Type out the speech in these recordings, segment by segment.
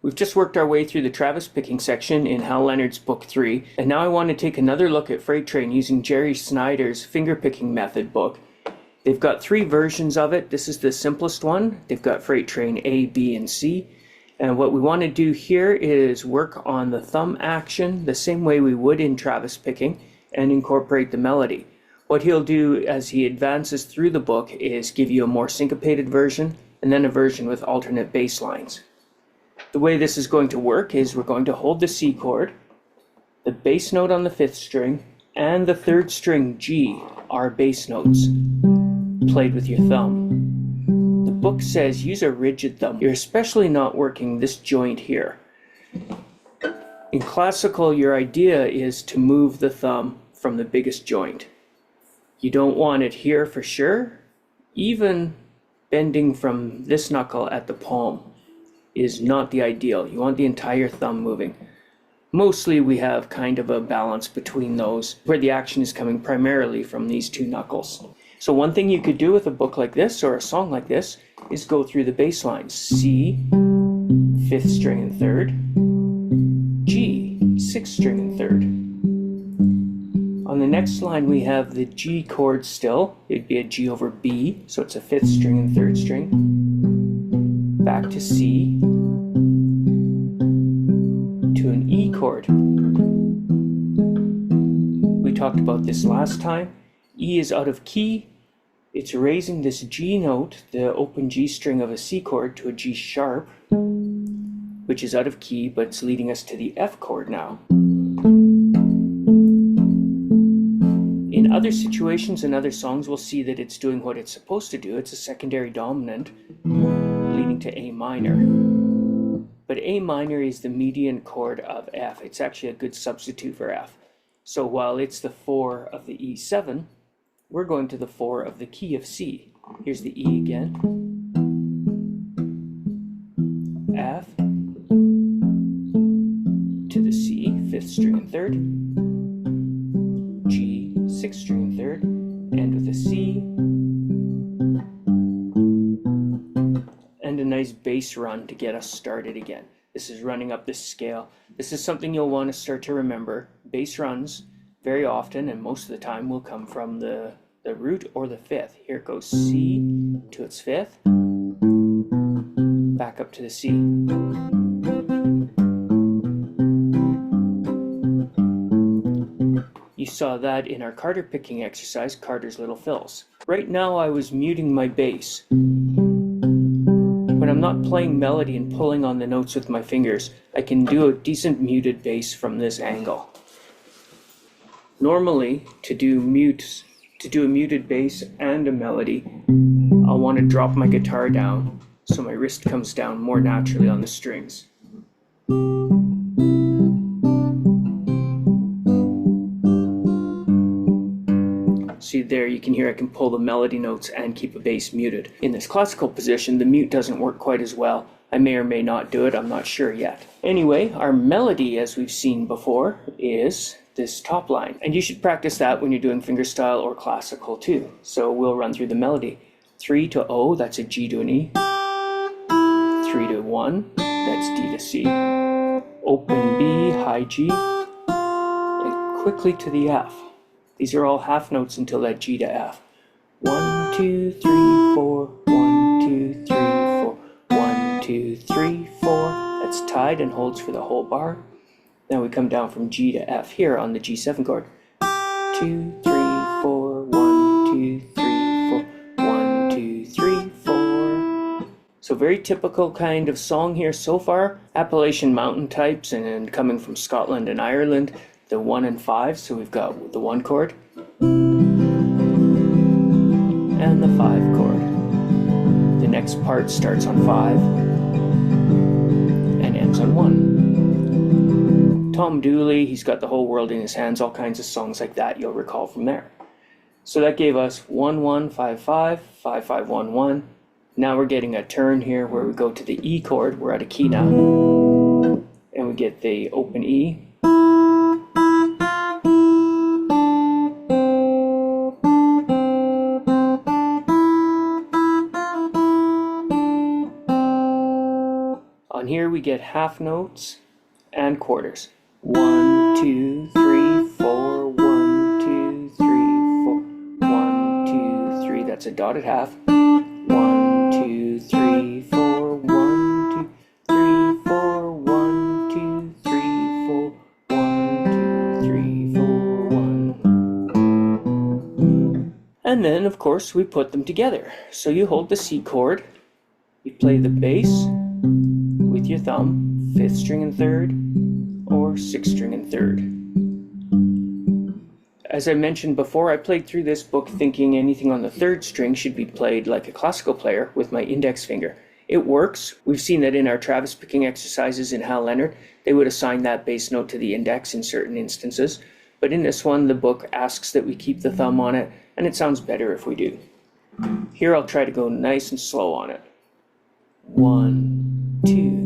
We've just worked our way through the Travis picking section in Hal Leonard's Book 3, and now I want to take another look at Freight Train using Jerry Snyder's fingerpicking method book. They've got 3 versions of it. This is the simplest one. They've got Freight Train A, B, and C. And what we want to do here is work on the thumb action the same way we would in Travis picking and incorporate the melody. What he'll do as he advances through the book is give you a more syncopated version and then a version with alternate bass lines. The way this is going to work is we're going to hold the C chord, the bass note on the 5th string, and the 3rd string G are bass notes, played with your thumb. The book says use a rigid thumb. You're especially not working this joint here. In classical, your idea is to move the thumb from the biggest joint. You don't want it here for sure. Even bending from this knuckle at the palm is not the ideal. You want the entire thumb moving. Mostly we have kind of a balance between those, where the action is coming primarily from these 2 knuckles. So one thing you could do with a book like this, or a song like this, is go through the bass lines. C, 5th string and 3rd, G, 6th string and 3rd. On the next line we have the G chord still. It'd be a G over B, so it's a 5th string and 3rd string. Back to C, to an E chord. We talked about this last time. E is out of key. It's raising this G note, the open G string of a C chord, to a G sharp, which is out of key, but it's leading us to the F chord now. In other situations and other songs, we'll see that it's doing what it's supposed to do. It's a secondary dominant leading to A minor. But A minor is the median chord of F. It's actually a good substitute for F. So while it's the 4 of the E7, we're going to the 4 of the key of C. Here's the E again. F to the C, 5th string and 3rd. G, 6th string and 3rd. End with a C. And a nice bass run to get us started again. This is running up this scale. This is something you'll want to start to remember. Bass runs very often and most of the time will come from the root or the 5th. Here it goes, C to its 5th, back up to the C. You saw that in our Carter picking exercise, Carter's Little Fills. Right now I was muting my bass. When I'm not playing melody and pulling on the notes with my fingers, I can do a decent muted bass from this angle. Normally, to do a muted bass and a melody, I'll want to drop my guitar down so my wrist comes down more naturally on the strings. See there, you can hear I can pull the melody notes and keep a bass muted. In this classical position, the mute doesn't work quite as well. I may or may not do it, I'm not sure yet. Anyway, our melody, as we've seen before, is this top line. And you should practice that when you're doing fingerstyle or classical too. So we'll run through the melody. 3 to O, that's a G to an E. 3 to 1, that's D to C. Open B, high G, and quickly to the F. These are all half notes until that G to F. 1, 2, 3, 4, 1, 2, 3, 4, 1, 2, 3, 4. That's tied and holds for the whole bar. Now we come down from G to F here on the G7 chord. 2, 3, 4, 1, 2, 3, 4, 1, 2, 3, 4. So very typical kind of song here so far. Appalachian mountain types and coming from Scotland and Ireland. The 1 and 5, so we've got the 1 chord and the 5 chord. The next part starts on 5 and ends on 1. Tom Dooley, he's got the whole world in his hands, all kinds of songs like that you'll recall from there. So that gave us 1 1 5 5 5 5 1 1. Now we're getting a turn here where we go to the E chord. We're at a key now, and we get the open E. On here we get half notes and quarters. 1, 2, 3, 4, 1, 2, 3, 4, 1, 2, 3, that's a dotted half. 1, 2, 3, 4, 1, 2, 3, 4, 1, 2, 3, 4, 1, 2, 3, 4, 1. And then, of course, we put them together. So you hold the C chord, you play the bass with your thumb, 5th string and 3rd, or 6th string and 3rd. As I mentioned before, I played through this book thinking anything on the 3rd string should be played like a classical player with my index finger. It works. We've seen that in our Travis picking exercises in Hal Leonard. They would assign that bass note to the index in certain instances. But in this one, the book asks that we keep the thumb on it, and it sounds better if we do. Here I'll try to go nice and slow on it. 1, 2,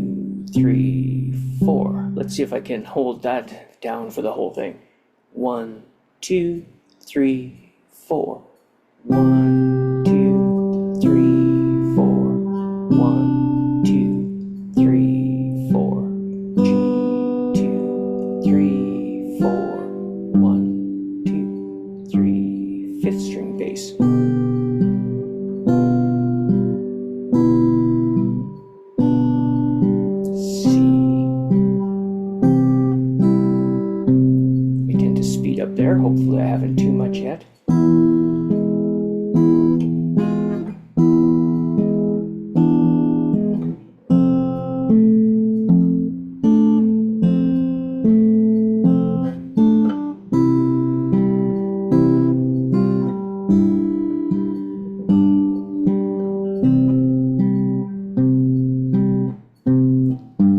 3, 4. Let's see if I can hold that down for the whole thing. 1, 2, 3, 4. 1, 2, 3, 4. 1, 2, 3, 4. G, 2, 3, 4. 1, 2, 3. 5th string bass. Up there. Hopefully I haven't too much yet.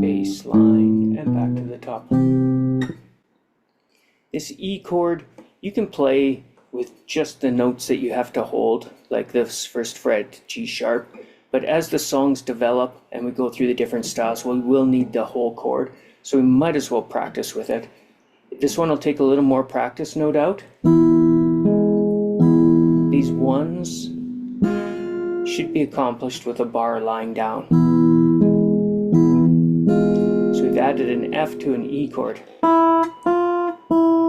Bass line and back to the top. This E chord, you can play with just the notes that you have to hold, like this first fret, G sharp. But as the songs develop and we go through the different styles, we will need the whole chord. So we might as well practice with it. This one will take a little more practice, no doubt. These ones should be accomplished with a bar lying down. So we've added an F to an E chord.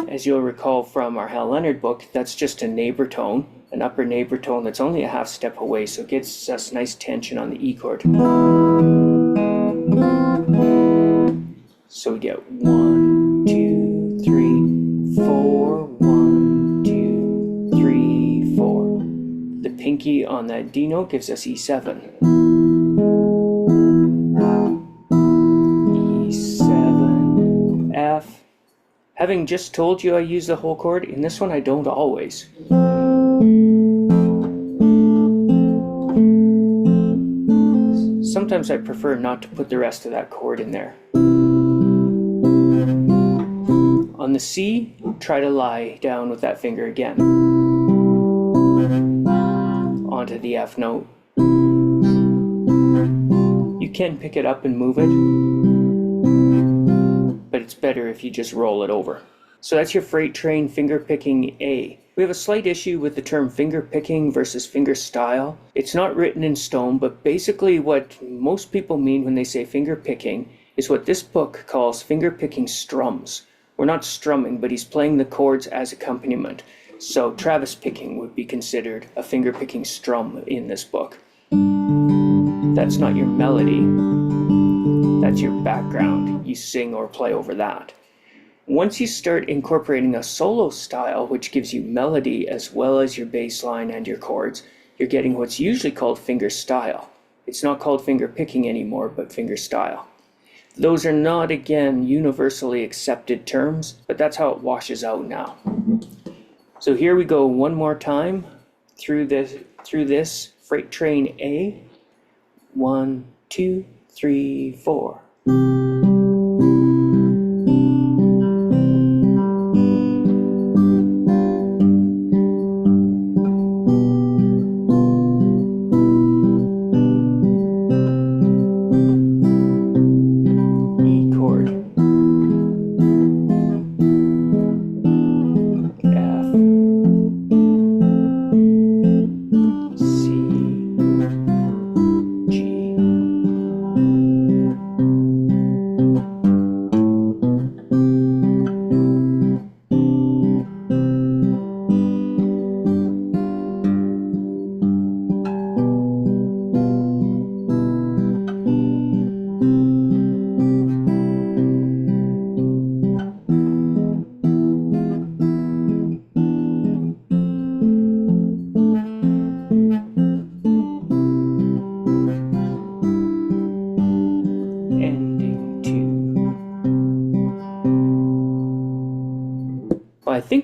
As you'll recall from our Hal Leonard book, that's just a neighbor tone, an upper neighbor tone that's only a half step away, so it gets us nice tension on the E chord. So we get 1, 2, 3, 4, 1, 2, 3, 4. The pinky on that D note gives us E7. E7, F. Having just told you I use the whole chord, in this one I don't always. Sometimes I prefer not to put the rest of that chord in there. On the C, try to lie down with that finger again. Onto the F note. You can pick it up and move it, but it's better if you just roll it over. So that's your freight train finger picking A. We have a slight issue with the term finger picking versus finger style. It's not written in stone, but basically what most people mean when they say finger picking is what this book calls finger picking strums. We're not strumming, but he's playing the chords as accompaniment. So Travis picking would be considered a finger picking strum in this book. That's not your melody. That's your background. You sing or play over that. Once you start incorporating a solo style, which gives you melody as well as your bass line and your chords, you're getting what's usually called finger style. It's not called finger picking anymore, but finger style. Those are not, again, universally accepted terms, but that's how it washes out now. So here we go one more time through this freight train A. 1, 2, 3, 4.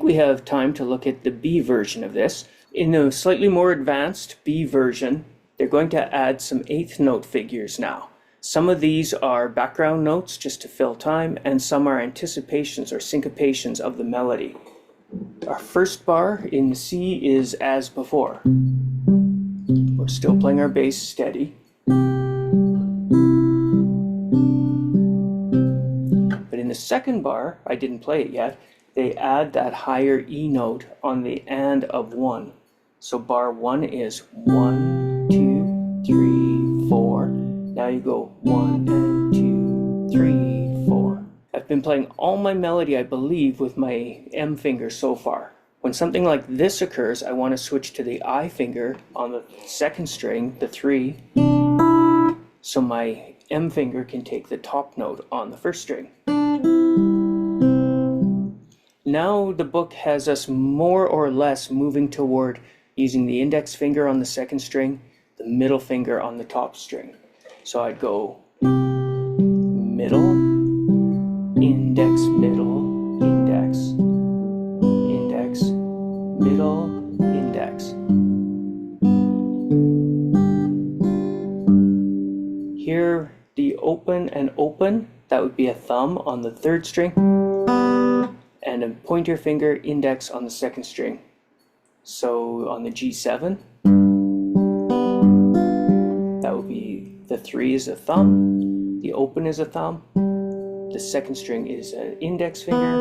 think we have time to look at the B version of this. In the slightly more advanced B version, they're going to add some eighth note figures now. Some of these are background notes just to fill time, and some are anticipations or syncopations of the melody. Our first bar in C is as before. We're still playing our bass steady. But in the second bar, I didn't play it yet, they add that higher E note on the and of 1. So bar 1 is 1, 2, 3, 4. Now you go 1 and 2, 3, 4. I've been playing all my melody, I believe, with my M finger so far. When something like this occurs, I want to switch to the I finger on the second string, the 3, so my M finger can take the top note on the first string. Now the book has us more or less moving toward using the index finger on the second string, the middle finger on the top string. So I'd go middle, index, middle, index, index, middle, index. Here, the open and open, that would be a thumb on the third string, and a pointer finger index on the second string. So on the G7, that would be the 3 is a thumb, the open is a thumb, the second string is an index finger,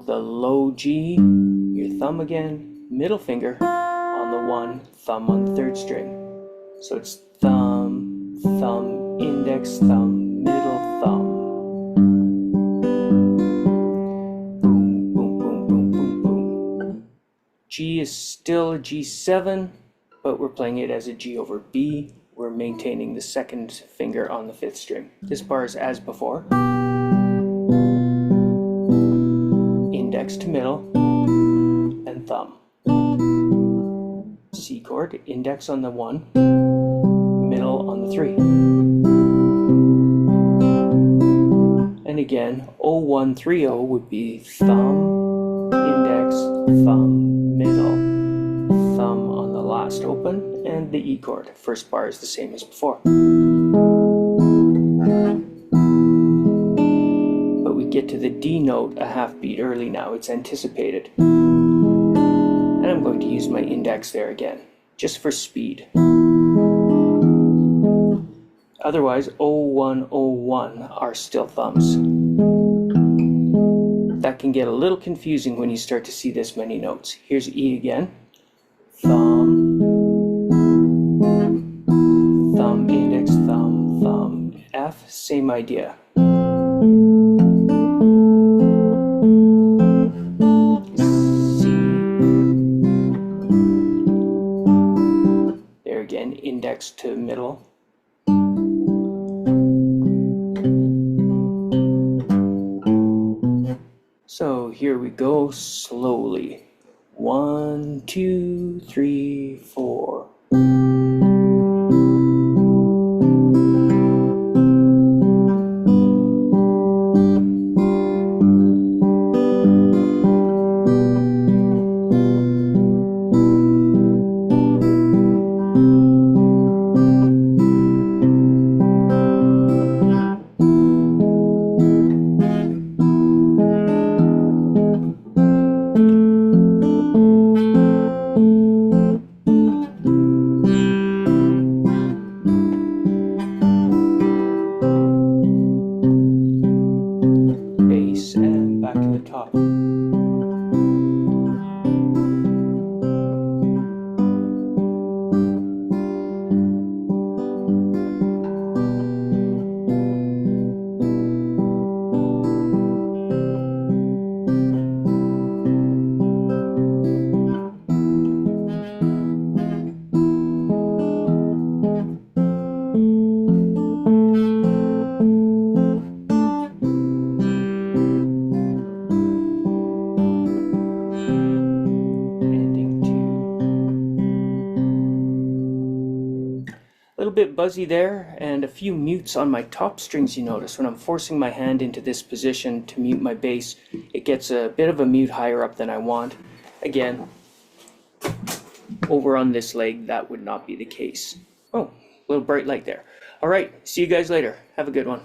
the low G, your thumb again, middle finger on the 1, thumb on the third string. So it's thumb, thumb, index, thumb, middle, thumb. Boom, boom, boom, boom, boom, boom. G is still a G7, but we're playing it as a G over B. We're maintaining the second finger on the 5th string. This bar is as before. Index to middle, and thumb. C chord, index on the 1, middle on the 3. And again, 0130 would be thumb, index, thumb, middle, thumb on the last open, and the E chord. First bar is the same as before. But we get to the D note a half beat early now. It's anticipated. And I'm going to use my index there again, just for speed. Otherwise, 0101 are still thumbs. That can get a little confusing when you start to see this many notes. Here's E again. Thumb, thumb, index, thumb, thumb. F, same idea. C. There again, index to middle. So here we go slowly. 1, 2, 3, 4. bit buzzy there, and a few mutes on my top strings. You notice when I'm forcing my hand into this position to mute my bass, it gets a bit of a mute higher up than I want. Again, over on this leg, that would not be the case. Oh, a little bright light there. All right, see you guys later. Have a good one.